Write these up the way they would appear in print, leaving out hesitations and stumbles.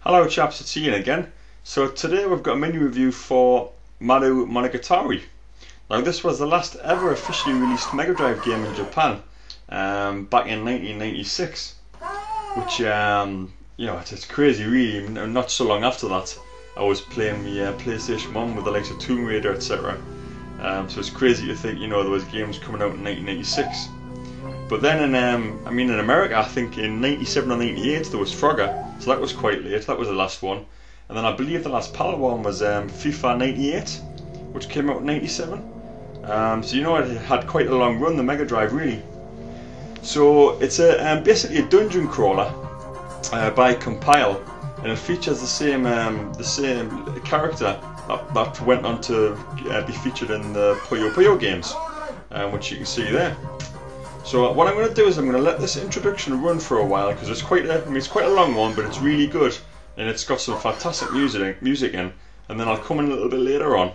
Hello chaps, it's Ian again. So today we've got a mini review for Madou Monogatari. Now this was the last ever officially released Megadrive game in Japan back in 1996, which it's crazy really. Not so long after that I was playing the PlayStation 1 with the likes of Tomb Raider, etc. So it's crazy to think, there was games coming out in 1996. But then in America, I think in 97 or 98 there was Frogger, so that was quite late, that was the last one. And then I believe the last PAL one was FIFA 98, which came out in 97. So it had quite a long run, the Megadrive really. So it's basically a dungeon crawler by Compile, and it features the same character that went on to be featured in the Puyo Puyo games, which you can see there. So what I'm going to do is I'm going to let this introduction run for a while, because it's quite a long one, but it's really good and it's got some fantastic music in, and then I'll come in a little bit later on.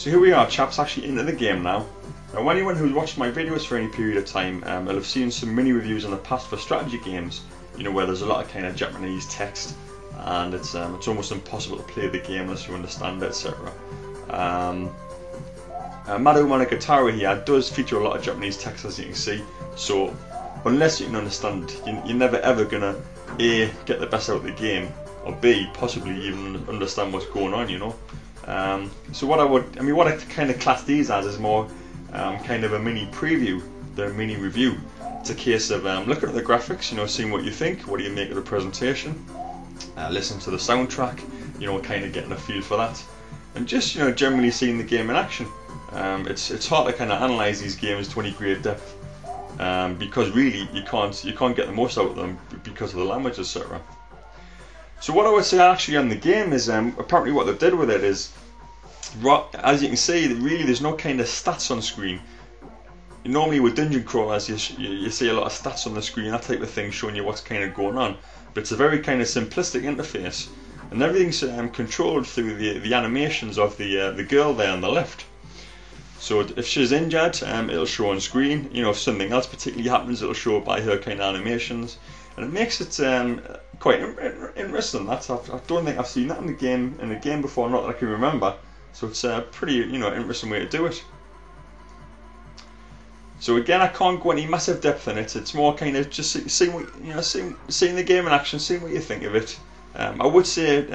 So here we are chaps, actually into the game now. Now anyone who's watched my videos for any period of time will have seen some mini reviews in the past for strategy games, where there's a lot of kind of Japanese text and it's almost impossible to play the game unless you understand it, etc. Madou Monogatari here does feature a lot of Japanese text, as you can see, so unless you can understand, you're never ever gonna A, get the best out of the game, or B, possibly even understand what's going on, So what I kind of class these as is more kind of a mini preview than a mini review. It's a case of looking at the graphics, seeing what you think, what do you make of the presentation, listen to the soundtrack, kind of getting a feel for that, and just generally seeing the game in action. It's hard to kind of analyse these games to any great depth because really you can't get the most out of them because of the language, etc. So what I would say actually on the game is apparently what they did with it is, as you can see, really there's no kind of stats on screen. Normally with dungeon crawlers you see a lot of stats on the screen, that type of thing, showing you what's kind of going on, but it's a very kind of simplistic interface and everything's controlled through the animations of the girl there on the left. So if she's injured, it'll show on screen. You know, if something else particularly happens, it'll show by her kind of animations, and it makes it quite interesting. I don't think I've seen that in the game before, not that I can remember. So it's a pretty interesting way to do it. So again, I can't go any massive depth in it. It's more kind of just seeing what seeing the game in action, seeing what you think of it. I would say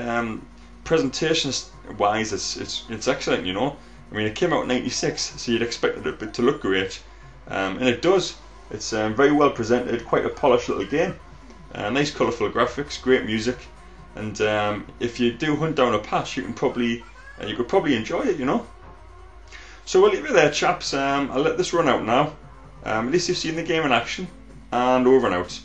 presentations wise, it's excellent. You know. I mean, it came out in '96, so you'd expect it to look great, and it does. It's very well presented, quite a polished little game, nice colourful graphics, great music, and if you do hunt down a patch, you could probably enjoy it, you know. So we'll leave it there, chaps. I'll let this run out now. At least you've seen the game in action, and over and out.